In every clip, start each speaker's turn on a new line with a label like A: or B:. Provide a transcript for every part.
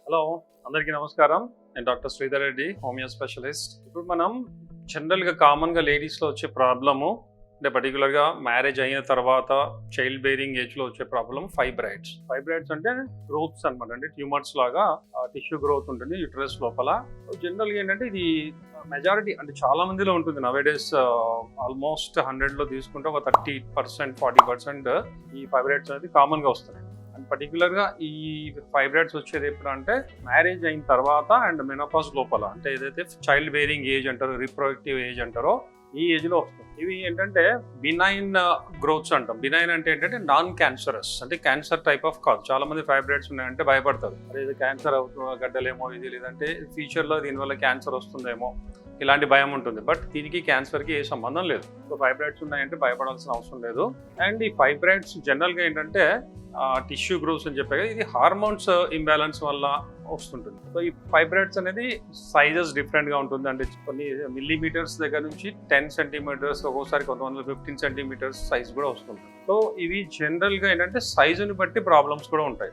A: Hello, అందరికీ నమస్కారం. నేను doctor Sridhar Reddy, homeo specialist. ఇప్పుడు మనం జనరల్గా కామన్గా లేడీస్లో వచ్చే ప్రాబ్లము అంటే పర్టికులర్గా మ్యారేజ్ అయిన తర్వాత చైల్డ్ బేరింగ్ ఏజ్లో వచ్చే ప్రాబ్లం ఫైబ్రాయిడ్స్. ఫైబ్రాయిడ్స్ అంటే గ్రోత్స్ అనమాట, అంటే ట్యూమర్స్ లాగా టిష్యూ గ్రోత్ ఉంటుంది యూటరస్ లోపల. జనరల్గా ఏంటంటే ఇది మెజారిటీ అంటే చాలా మందిలో ఉంటుంది. నవేడేస్ ఆల్మోస్ట్ 100లో తీసుకుంటే ఒక 30%, 40% ఈ ఫైబ్రాయిడ్స్ అనేది కామన్గా వస్తున్నాయి. అండ్ పర్టికులర్గా ఈ ఫైబ్రాయిడ్స్ వచ్చేది ఎప్పుడు అంటే మ్యారేజ్ అయిన తర్వాత అండ్ మెనోపాజ్ లోపల, అంటే ఏదైతే చైల్డ్ బేరింగ్ ఏజ్ అంటారో, రిప్రొడక్టివ్ ఏజ్ అంటారో, ఈ ఏజ్లో వస్తుంది. ఇవి ఏంటంటే బినైన్ గ్రోత్స్ అంటాం. బినైన్ అంటే ఏంటంటే నాన్ క్యాన్సరస్, అంటే క్యాన్సర్ టైప్ ఆఫ్ కాదు. చాలా మంది ఫైబ్రాయిడ్స్ ఉన్నాయంటే భయపడతారు, అరే ఇది క్యాన్సర్ అవుతుందో గడ్డలేమో ఇది, లేదంటే ఫ్యూచర్లో దీనివల్ల క్యాన్సర్ వస్తుందేమో, ఇలాంటి భయం ఉంటుంది. బట్ దీనికి క్యాన్సర్కి ఏ సంబంధం లేదు. సో ఫైబ్రాయిడ్స్ ఉన్నాయంటే భయపడాల్సిన అవసరం లేదు. అండ్ ఈ ఫైబ్రాయిడ్స్ జనరల్గా ఏంటంటే టిష్యూ గ్రోత్స్ అని చెప్పారు, ఇది హార్మోన్స్ ఇంబ్యాలెన్స్ వల్ల వస్తుంటుంది. సో ఈ ఫైబ్రాయిడ్స్ అనేది సైజెస్ డిఫరెంట్గా ఉంటుంది. అంటే కొన్ని మిల్లీమీటర్స్ దగ్గర నుంచి 10 సెంటీమీటర్స్, ఒక్కోసారి కొంతమంది 15 సెంటీమీటర్స్ సైజ్ కూడా వస్తుంది. సో ఇవి జనరల్గా ఏంటంటే సైజుని బట్టి ప్రాబ్లమ్స్ కూడా ఉంటాయి.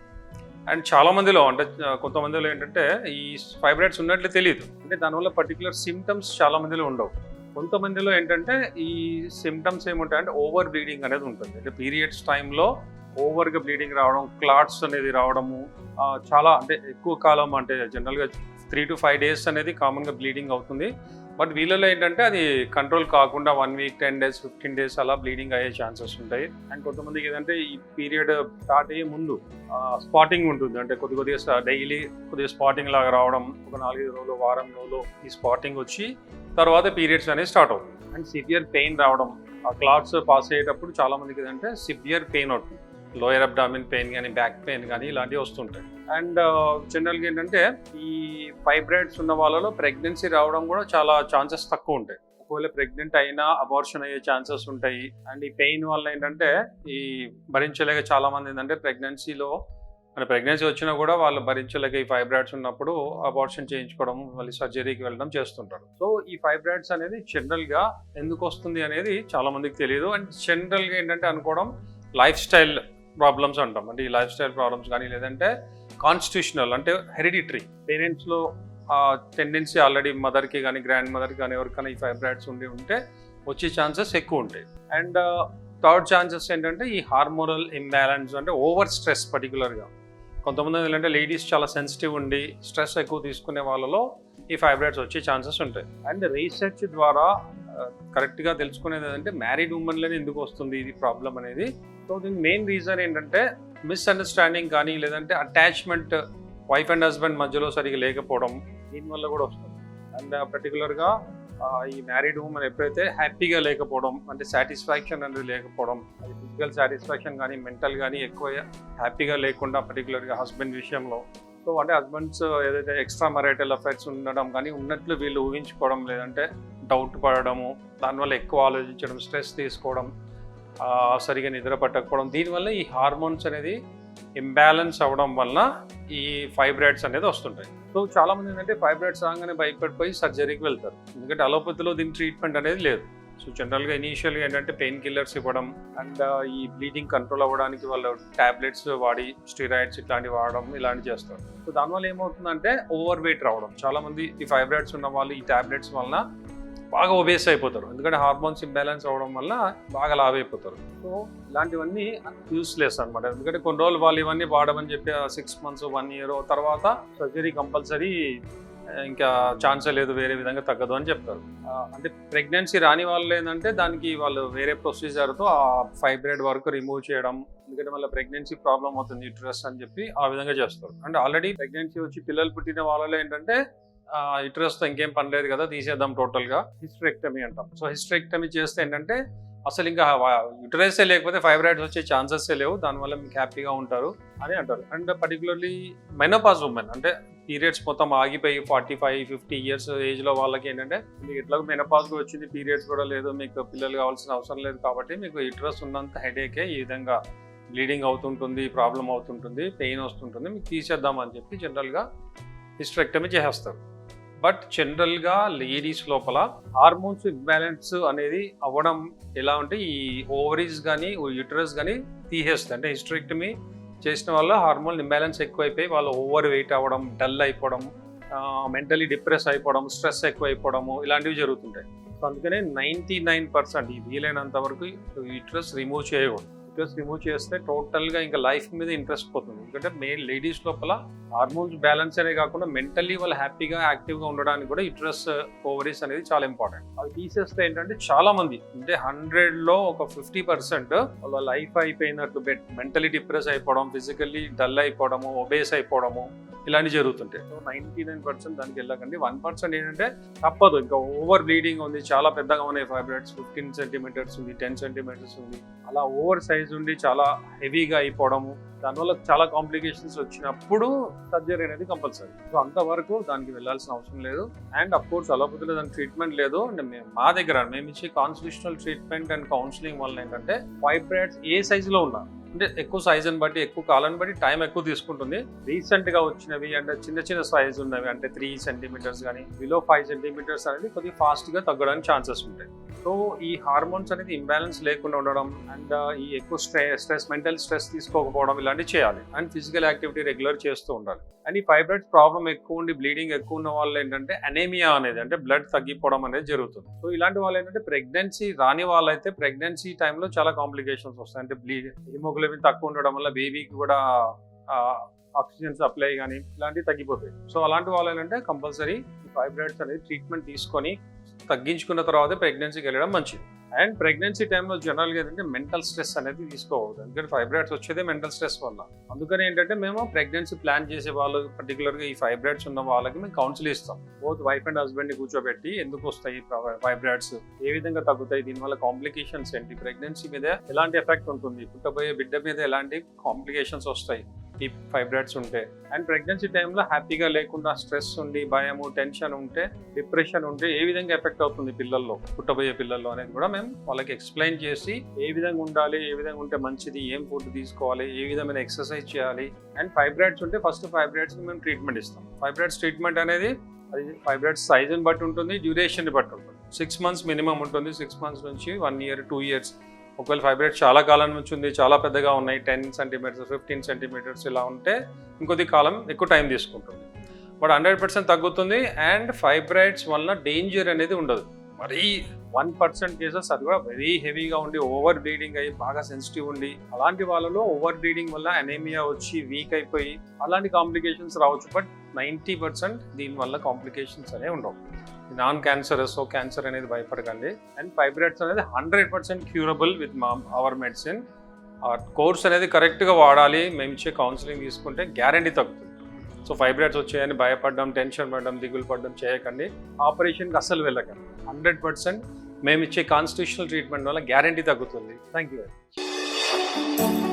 A: అండ్ చాలా మందిలో అంటే కొంతమందిలో ఏంటంటే ఈ ఫైబ్రాయిడ్స్ ఉన్నట్లు తెలియదు, అంటే దానివల్ల పర్టికులర్ సిమ్టమ్స్ చాలా మందిలో ఉండవు. కొంతమందిలో ఏంటంటే ఈ సిమ్టమ్స్ ఏముంటాయంటే ఓవర్ బ్లీడింగ్ అనేది ఉంటుంది. అంటే పీరియడ్స్ టైంలో ఓవర్గా బ్లీడింగ్ రావడం, క్లాట్స్ అనేది రావడము, చాలా అంటే ఎక్కువ కాలం, అంటే జనరల్గా 3 to 5 days అనేది కామన్గా బ్లీడింగ్ అవుతుంది. బట్ వీళ్ళలో ఏంటంటే అది కంట్రోల్ కాకుండా 1 week, 10 days, 15 days అలా బ్లీడింగ్ అయ్యే ఛాన్సెస్ ఉంటాయి. అండ్ కొంతమందికి ఏంటంటే ఈ పీరియడ్ స్టార్ట్ అయ్యే ముందు స్పాటింగ్ ఉంటుంది, అంటే కొద్దిగా డైలీ కొద్దిగా స్పాటింగ్ లాగా రావడం, ఒక 4-5 రోజులు, వారం రోజులు ఈ స్పాటింగ్ వచ్చి తర్వాత పీరియడ్స్ అనేది స్టార్ట్ అవుతుంది. అండ్ సివియర్ పెయిన్ రావడం, ఆ క్లాట్స్ పాస్ అయ్యేటప్పుడు చాలా మందికి ఏంటంటే సివియర్ పెయిన్ అవుతుంది, లోయర్ అబ్డామిన్ పెయిన్ కానీ, బ్యాక్ పెయిన్ కానీ ఇలాంటివి వస్తుంటాయి. అండ్ జనరల్గా ఏంటంటే ఈ ఫైబ్రాయిడ్స్ ఉన్న వాళ్ళలో ప్రెగ్నెన్సీ రావడం కూడా చాలా ఛాన్సెస్ తక్కువ ఉంటాయి. ఒకవేళ ప్రెగ్నెంట్ అయినా అబార్షన్ అయ్యే ఛాన్సెస్ ఉంటాయి. అండ్ ఈ పెయిన్ వల్ల ఏంటంటే ఈ భరించలేక చాలా మంది ఏంటంటే ప్రెగ్నెన్సీలో, అంటే ప్రెగ్నెన్సీ వచ్చినా కూడా వాళ్ళు భరించలేక ఈ ఫైబ్రాయిడ్స్ ఉన్నప్పుడు అబార్షన్ చేయించుకోవడం, మళ్ళీ సర్జరీకి వెళ్ళడం చేస్తుంటారు. సో ఈ ఫైబ్రాయిడ్స్ అనేది జనరల్గా ఎందుకు వస్తుంది అనేది చాలా మందికి తెలియదు. అండ్ జనరల్గా ఏంటంటే అనుకోవడం లైఫ్ స్టైల్ ప్రాబ్లమ్స్ అంటాం. అంటే ఈ లైఫ్ స్టైల్ ప్రాబ్లమ్స్ కానీ, లేదంటే కాన్స్టిట్యూషనల్ అంటే హెరిడిటరీ, పేరెంట్స్లో టెండెన్సీ ఆల్రెడీ మదర్కి కానీ, గ్రాండ్ మదర్కి కానీ ఎవరికైనా ఈ ఫైబ్రాయిడ్స్ ఉంటే వచ్చే ఛాన్సెస్ ఎక్కువ ఉంటాయి. అండ్ థర్డ్ ఛాన్సెస్ ఏంటంటే ఈ హార్మోనల్ ఇంబ్యాలెన్స్, అంటే ఓవర్ స్ట్రెస్. పర్టికులర్గా కొంతమంది ఏంటంటే లేడీస్ చాలా సెన్సిటివ్ ఉండి స్ట్రెస్ ఎక్కువ తీసుకునే వాళ్ళలో ఈ ఫైబ్రాయిడ్స్ వచ్చే ఛాన్సెస్ ఉంటాయి. అండ్ రీసెర్చ్ ద్వారా కరెక్ట్గా తెలుసుకునేది ఏంటంటే మ్యారీడ్ ఉమెన్లోనే ఎందుకు వస్తుంది ఇది ప్రాబ్లం అనేది. సో దీని మెయిన్ రీజన్ ఏంటంటే మిస్అండర్స్టాండింగ్ కానీ, లేదంటే అటాచ్మెంట్ వైఫ్ అండ్ హస్బెండ్ మధ్యలో సరిగా లేకపోవడం, దీనివల్ల కూడా వస్తుంది. అండ్ పర్టికులర్గా ఈ మ్యారీడ్ ఉమెన్ ఎప్పుడైతే హ్యాపీగా లేకపోవడం, అంటే సాటిస్ఫాక్షన్ అనేది లేకపోవడం, అది ఫిజికల్ సాటిస్ఫాక్షన్ కానీ, మెంటల్ కానీ ఎక్కువ హ్యాపీగా లేకుండా, పర్టికులర్గా హస్బెండ్ విషయంలో. సో అంటే హస్బెండ్స్ ఏదైతే ఎక్స్ట్రా మ్యారిటల్ అఫైర్స్ ఉండడం కానీ, ఉన్నట్లు వీళ్ళు ఊహించుకోవడం, లేదంటే డౌట్ పడడము, దానివల్ల ఎక్కువ ఆలోచించడం, స్ట్రెస్ తీసుకోవడం, సరిగా నిద్ర పట్టకపోవడం, దీనివల్ల ఈ హార్మోన్స్ అనేది ఇంబ్యాలెన్స్ అవ్వడం వలన ఈ ఫైబ్రాయిడ్స్ అనేది వస్తుంటాయి. సో చాలా మంది ఏంటంటే ఫైబ్రాయిడ్స్ రాగానే భయపడిపోయి సర్జరీకి వెళ్తారు, ఎందుకంటే అలోపతిలో దీని ట్రీట్మెంట్ అనేది లేదు. సో జనరల్గా ఇనీషియల్గా ఏంటంటే పెయిన్ కిల్లర్స్ ఇవ్వడం, అండ్ ఈ బ్లీడింగ్ కంట్రోల్ అవ్వడానికి వాళ్ళు ట్యాబ్లెట్స్ వాడి, స్టీరాయిడ్స్ ఇట్లాంటివి వాడడం, ఇలాంటివి చేస్తారు. సో దానివల్ల ఏమవుతుందంటే ఓవర్ వెయిట్ రావడం. చాలా మంది ఈ ఫైబ్రాయిడ్స్ ఉన్న వాళ్ళు ఈ ట్యాబ్లెట్స్ వలన బాగా ఒబేస్ అయిపోతారు, ఎందుకంటే హార్మోన్స్ ఇంబ్యాలెన్స్ అవ్వడం వల్ల బాగా లావ్ అయిపోతారు. సో ఇలాంటివన్నీ యూస్లెస్ అనమాట, ఎందుకంటే కొన్ని రోజులు వాళ్ళు ఇవన్నీ వాడమని చెప్పి 6 months, 1 year తర్వాత సర్జరీ కంపల్సరీ, ఇంకా ఛాన్సే లేదు, వేరే విధంగా తగ్గదు అని చెప్తారు. అంటే ప్రెగ్నెన్సీ రాని వాళ్ళు ఏంటంటే దానికి వాళ్ళు వేరే ప్రొసీజర్తో ఆ ఫైబ్రాయిడ్ వరకు రిమూవ్ చేయడం, ఎందుకంటే మళ్ళీ ప్రెగ్నెన్సీ ప్రాబ్లం అవుతుంది యూటరస్ అని చెప్పి ఆ విధంగా చేస్తారు. అండ్ ఆల్రెడీ ప్రెగ్నెన్సీ వచ్చి పిల్లలు పుట్టిన వాళ్ళలో ఏంటంటే యూటరస్తో ఇంకేం పని లేదు కదా, తీసేద్దాం టోటల్గా, హిస్టరెక్టమీ అంటాం. సో హిస్టరెక్టమీ చేస్తే ఏంటంటే అసలు ఇంకా యూటరసే లేకపోతే ఫైబ్రాయిడ్స్ వచ్చే ఛాన్సెస్సే లేవు, దానివల్ల మీకు హ్యాపీగా ఉంటారు అని అంటారు. అండ్ పర్టికులర్లీ మెనోపాజ్ ఉమెన్, అంటే పీరియడ్స్ మొత్తం ఆగిపోయి 45-50 years ఏజ్లో వాళ్ళకి ఏంటంటే మీకు ఎట్లాగో మెనోపాజ్గా వచ్చింది, పీరియడ్స్ కూడా లేదు, మీకు పిల్లలు కావాల్సిన అవసరం లేదు, కాబట్టి మీకు యూటరస్ ఉన్నంత హెడేకే ఈ విధంగా బ్లీడింగ్ అవుతుంటుంది, ప్రాబ్లం అవుతుంటుంది, పెయిన్ వస్తుంటుంది, మీకు తీసేద్దామని చెప్పి జనరల్గా హిస్టరెక్టమీ చేసేస్తారు. బట్ జనరల్గా లేడీస్ లోపల హార్మోన్స్ ఇంబ్యాలెన్స్ అనేది అవ్వడం ఎలా అంటే ఈ ఓవరీస్ కానీ, యూటరస్ కానీ తీసేస్తుంది. అంటే హిస్టరెక్టమీ చేసిన వల్ల హార్మోన్ ఇంబ్యాలెన్స్ ఎక్కువైపోయి వాళ్ళు ఓవర్ వెయిట్ అవ్వడం, డల్ అయిపోవడం, మెంటలీ డిప్రెస్ అయిపోవడం, స్ట్రెస్ ఎక్కువ అయిపోవడము ఇలాంటివి జరుగుతుంటాయి. సో అందుకనే 99% వీలైనంత వరకు యూట్రస్ రిమూవ్ చేయకూడదు. యూట్రస్ రిమూవ్ చేస్తే టోటల్గా ఇంకా లైఫ్ మీద ఇంట్రెస్ట్ పోతుంది. ఎందుకంటే లేడీస్ లోపల హార్మోన్స్ బ్యాలెన్స్ అనే కాకుండా మెంటల్లీ వాళ్ళు హ్యాపీగా యాక్టివ్గా ఉండడానికి కూడా యూట్రస్ ఓవరీస్ అనేది చాలా ఇంపార్టెంట్. అవి తీసేస్తే ఏంటంటే చాలా మంది అంటే 100లో ఒక 50% వాళ్ళ లైఫ్ అయిపోయినట్లు, మెంటలీ డిప్రెస్ అయిపోవడం, ఫిజికల్లీ డల్ అయిపోవడము, ఒబేస్ అయిపోవడము ఇలాంటివి జరుగుతుంటాయి. సో 99% దానికి వెళ్ళకండి. 1% ఏంటంటే తప్పదు, ఇంకా ఓవర్ బ్లీడింగ్ ఉంది, చాలా పెద్దగా ఉన్నాయి ఫైబ్రాయిడ్స్, 15 సెంటీమీటర్స్ ఉంది, 10 సెంటీమీటర్స్ ఉంది, అలా ఓవర్ సైజ్ ఉండి చాలా హెవీగా అయిపోవడము, దానివల్ల చాలా కాంప్లికేషన్స్ వచ్చినప్పుడు సర్జరీ అనేది కంపల్సరీ. సో అంతవరకు దానికి వెళ్ళాల్సిన అవసరం లేదు. అండ్ అఫ్ కోర్స్ అలోపతిలో దానికి ట్రీట్మెంట్ లేదు. మా దగ్గర మేము ఇచ్చే కాన్స్టిట్యూషనల్ ట్రీట్మెంట్ అండ్ కౌన్సిలింగ్ వల్ల ఏంటంటే ఫైబ్రాయిడ్స్ ఏ సైజులో ఉన్నా, అంటే ఎక్కువ సైజుని బట్టి, ఎక్కువ కాలాన్ని బట్టి టైం ఎక్కువ తీసుకుంటుంది. రీసెంట్గా వచ్చినవి అంటే చిన్న చిన్న సైజు ఉన్నవి అంటే 3 సెంటీమీటర్స్ కానీ బిలో 5 సెంటీమీటర్స్ అనేది కొద్దిగా ఫాస్ట్గా తగ్గడానికి ఛాన్సెస్ ఉంటాయి. సో ఈ హార్మోన్స్ అనేది ఇంబ్యాలెన్స్ లేకుండా ఉండడం అండ్ ఈ ఎక్కువ స్ట్రెస్, మెంటల్ స్ట్రెస్ తీసుకోకపోవడం ఇలాంటివి చేయాలి. అండ్ ఫిజికల్ యాక్టివిటీ రెగ్యులర్ చేస్తూ ఉండాలి. అండ్ ఈ ఫైబ్రాయిడ్స్ ప్రాబ్లం ఎక్కువ ఉండి బ్లీడింగ్ ఎక్కువ ఉన్న వాళ్ళు ఏంటంటే అనీమియా అనేది అంటే బ్లడ్ తగ్గిపోవడం అనేది జరుగుతుంది. సో ఇలాంటి వాళ్ళు ఏంటంటే ప్రెగ్నెన్సీ రాని వాళ్ళైతే ప్రెగ్నెన్సీ టైంలో చాలా కాంప్లికేషన్స్ వస్తాయి. అంటే హిమోగ్లోబిన్ తక్కువ ఉండడం వల్ల బేబీకి కూడా ఆక్సిజన్ సప్లై కానీ ఇలాంటివి తగ్గిపోతాయి. సో అలాంటి వాళ్ళు ఏంటంటే కంపల్సరీ ఫైబ్రాయిడ్స్ అనేది ట్రీట్మెంట్ తీసుకొని తగ్గించుకున్న తర్వాత ప్రెగ్నెన్సీకి వెళ్ళడం మంచిది. అండ్ ప్రెగ్నెన్సీ టైంలో జనరల్గా ఏంటంటే మెంటల్ స్ట్రెస్ అనేది తీసుకోవద్దు. ఎందుకంటే ఫైబ్రాయిడ్స్ వచ్చేదే మెంటల్ స్ట్రెస్ వల్ల. అందుకని ఏంటంటే మేము ప్రెగ్నెన్సీ ప్లాన్ చేసే వాళ్ళు, పర్టికులర్గా ఈ ఫైబ్రాయిడ్స్ ఉన్న వాళ్ళకి మేము కౌన్సిల్ ఇస్తాం. బోత్ వైఫ్ అండ్ హస్బెండ్ని కూర్చోబెట్టి ఎందుకు వస్తాయి ఫైబ్రాయిడ్స్, ఏ విధంగా తగ్గుతాయి, దీనివల్ల కాంప్లికేషన్స్ ఏంటి, ప్రెగ్నెన్సీ మీద ఎలాంటి ఎఫెక్ట్ ఉంటుంది, పుట్టబోయే బిడ్డ మీద ఎలాంటి కాంప్లికేషన్స్ వస్తాయి ఈ ఫైబ్రాయిడ్స్ ఉంటే. అండ్ ప్రెగ్నెన్సీ టైంలో హ్యాపీగా లేకుండా స్ట్రెస్ ఉండి, భయము, టెన్షన్ ఉంటే, డిప్రెషన్ ఉంటే ఏ విధంగా ఎఫెక్ట్ అవుతుంది పిల్లల్లో, పుట్టబోయే పిల్లల్లో అనేది కూడా మేము వాళ్ళకి ఎక్స్ప్లెయిన్ చేసి ఏ విధంగా ఉండాలి, ఏ విధంగా ఉంటే మంచిది, ఏం ఫుడ్ తీసుకోవాలి, ఏ విధమైన ఎక్సర్సైజ్ చేయాలి. అండ్ ఫైబ్రాయిడ్స్ ఉంటే ఫస్ట్ ఫైబ్రాయిడ్స్కి మేము ట్రీట్మెంట్ ఇస్తాం. ఫైబ్రాయిడ్స్ ట్రీట్మెంట్ అనేది అది ఫైబ్రాయిడ్స్ సైజుని బట్టి ఉంటుంది, డ్యూరేషన్ని బట్టి ఉంటుంది. 6 months మినిమం ఉంటుంది. 6 months నుంచి 1 year, 2 years. ఒకవేళ ఫైబ్రాయిడ్స్ చాలా కాలం నుంచి ఉంది, చాలా పెద్దగా ఉన్నాయి, 10 సెంటీమీటర్స్, 15 సెంటీమీటర్స్ ఇలా ఉంటే ఇంకొద్ది కాలం ఎక్కువ టైం తీసుకుంటుంది. బట్ 100% తగ్గుతుంది. అండ్ ఫైబ్రాయిడ్స్ వల్ల డేంజర్ అనేది ఉండదు. మరీ 1% కేసెస్ అది కూడా వెరీ హెవీగా ఉండి ఓవర్ బ్లీడింగ్ అయ్యి బాగా సెన్సిటివ్ ఉండి అలాంటి వాళ్ళలో ఓవర్ బ్లీడింగ్ వల్ల అనీమియా వచ్చి వీక్ అయిపోయి అలాంటి కాంప్లికేషన్స్ రావచ్చు. బట్ 90% దీనివల్ల కాంప్లికేషన్స్ అనేవి ఉండవు. నాన్ క్యాన్సరస్, క్యాన్సర్ అనేది భయపడకండి. అండ్ ఫైబ్రాయిడ్స్ అనేది 100% క్యూరబుల్ విత్ అవర్ మెడిసిన్. ఆ కోర్స్ అనేది కరెక్ట్గా వాడాలి. మేము ఇచ్చే కౌన్సిలింగ్ తీసుకుంటే గ్యారంటీ తగ్గుతుంది. సో ఫైబ్రాయిడ్స్ వచ్చాయని భయపడడం, టెన్షన్ పడడం, దిగులు పడడం చేయకండి. ఆపరేషన్కి అస్సలు వెళ్ళకండి. 100% మేము ఇచ్చే కాన్స్టిట్యూషనల్ ట్రీట్మెంట్ వల్ల గ్యారంటీ తగ్గుతుంది. Thank you very much.